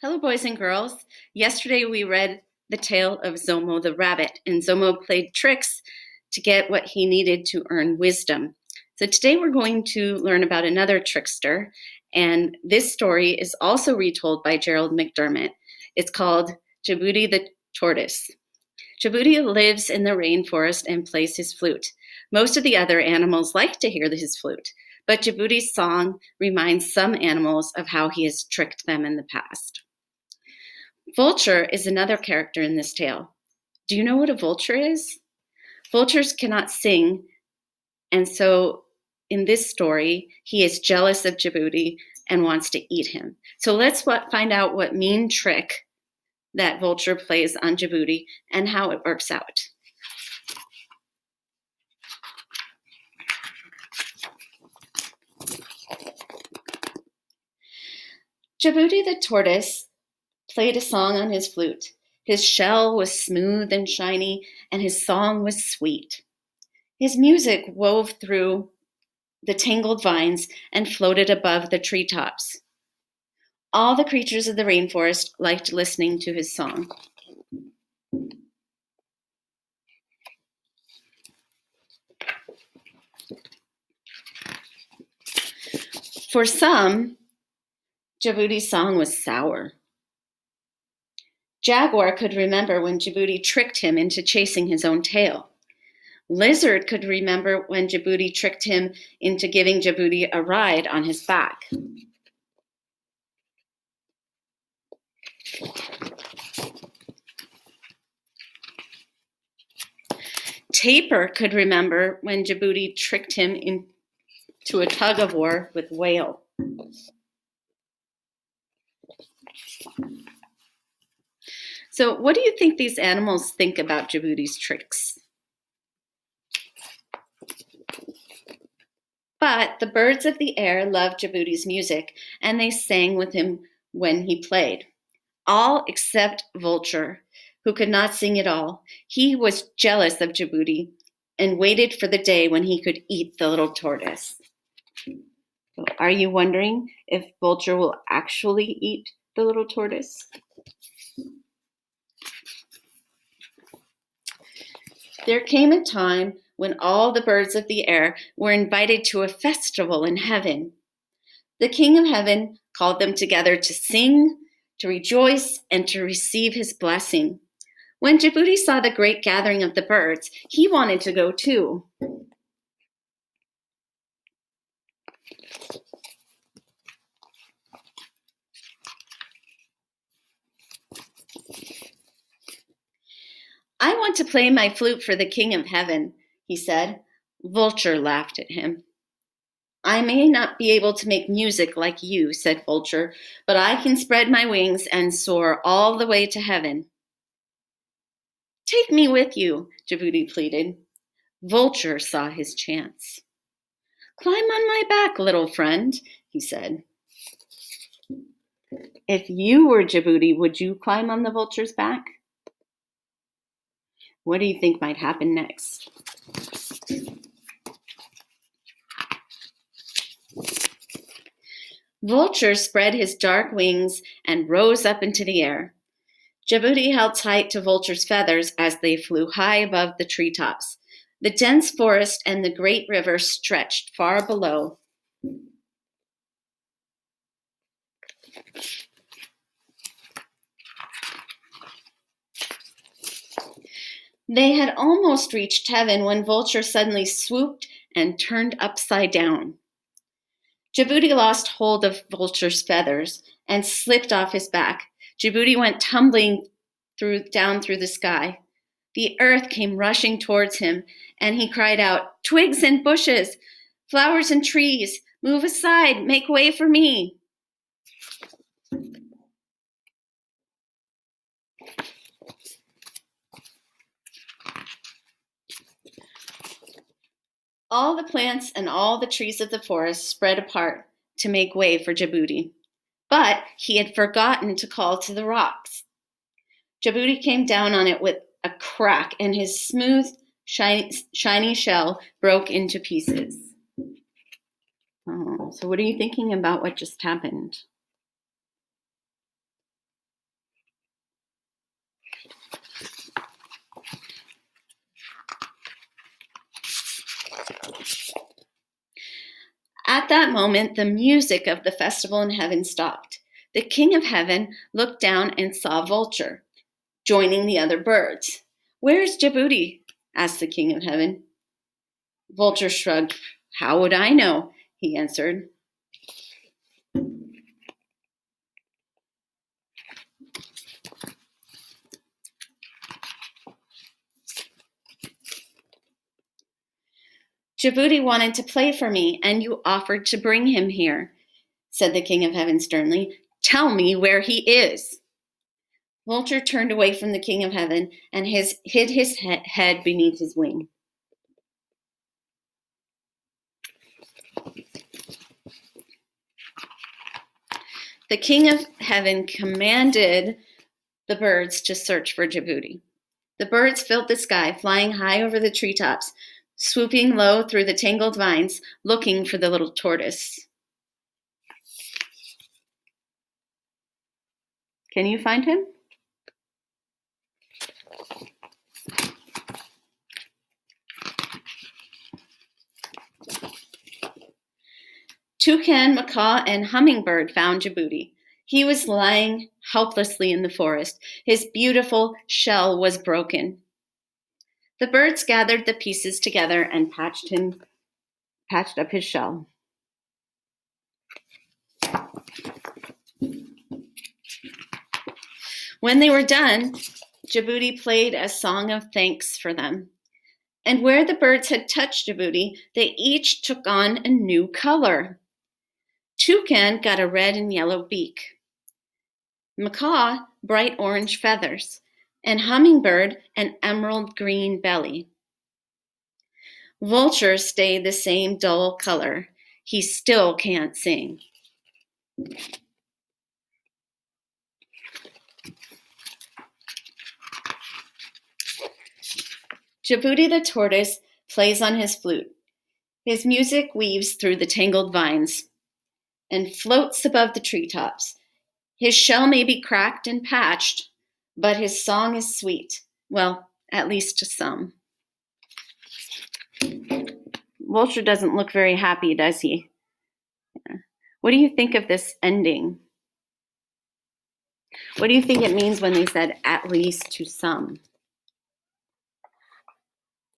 Hello, boys and girls. Yesterday we read the tale of Zomo the rabbit, and Zomo played tricks to get what he needed to earn wisdom. So today we're going to learn about another trickster, and this story is also retold by Gerald McDermott. It's called Jabuti the Tortoise. Jabuti lives in the rainforest and plays his flute. Most of the other animals like to hear his flute, but Jabuti's song reminds some animals of how he has tricked them in the past. Vulture is another character in this tale. Do you know what a vulture is? Vultures cannot sing, and so in this story, he is jealous of Jabuti and wants to eat him. So let's find out what mean trick that Vulture plays on Jabuti and how it works out. Jabuti the tortoise played a song on his flute. His shell was smooth and shiny, and his song was sweet. His music wove through the tangled vines and floated above the treetops. All the creatures of the rainforest liked listening to his song. For some, Jabuti's song was sour. Jaguar could remember when Jabuti tricked him into chasing his own tail. Lizard could remember when Jabuti tricked him into giving Jabuti a ride on his back. Tapir could remember when Jabuti tricked him into a tug of war with Whale. So what do you think these animals think about Jabuti's tricks? But the birds of the air loved Jabuti's music, and they sang with him when he played. All except Vulture, who could not sing at all. He was jealous of Jabuti and waited for the day when he could eat the little tortoise. So are you wondering if Vulture will actually eat the little tortoise? There came a time when all the birds of the air were invited to a festival in heaven. The King of Heaven called them together to sing, to rejoice, and to receive his blessing. When Jabuti saw the great gathering of the birds, he wanted to go too. I want to play my flute for the King of Heaven, he said. Vulture laughed at him. I may not be able to make music like you, said Vulture, but I can spread my wings and soar all the way to heaven. Take me with you, Jabuti pleaded. Vulture saw his chance. Climb on my back, little friend, he said. If you were Jabuti, would you climb on the vulture's back? What do you think might happen next? Vulture spread his dark wings and rose up into the air. Jabuti held tight to Vulture's feathers as they flew high above the treetops. The dense forest and the great river stretched far below. They had almost reached heaven when Vulture suddenly swooped and turned upside down. Jabuti lost hold of Vulture's feathers and slipped off his back. Jabuti went tumbling down through the sky. The earth came rushing towards him, and he cried out, "Twigs and bushes, flowers and trees, move aside, make way for me." All the plants and all the trees of the forest spread apart to make way for Jabuti. But he had forgotten to call to the rocks. Jabuti came down on it with a crack, and his smooth, shiny shell broke into pieces. Oh, so what are you thinking about what just happened? At that moment, the music of the festival in heaven stopped. The king of heaven looked down and saw Vulture joining the other birds. "Where's Jabuti?" asked the king of heaven. Vulture shrugged. "How would I know?" he answered. "Jabuti wanted to play for me, and you offered to bring him here," said the king of heaven sternly. "Tell me where he is." Vulture turned away from the king of heaven and hid his head beneath his wing. The king of heaven commanded the birds to search for Jabuti. The birds filled the sky, flying high over the treetops, swooping low through the tangled vines, looking for the little tortoise. Can you find him? Toucan, macaw, and hummingbird found Jabuti. He was lying helplessly in the forest. His beautiful shell was broken. The birds gathered the pieces together and patched up his shell. When they were done, Jabuti played a song of thanks for them. And where the birds had touched Jabuti, they each took on a new color. Toucan got a red and yellow beak. Macaw, bright orange feathers. And hummingbird, an emerald green belly. Vulture stayed the same dull color. He still can't sing. Jabuti the tortoise plays on his flute. His music weaves through the tangled vines and floats above the treetops. His shell may be cracked and patched, but his song is sweet. Well, at least to some. Vulture doesn't look very happy, does he? Yeah. What do you think of this ending? What do you think it means when they said, "at least to some"?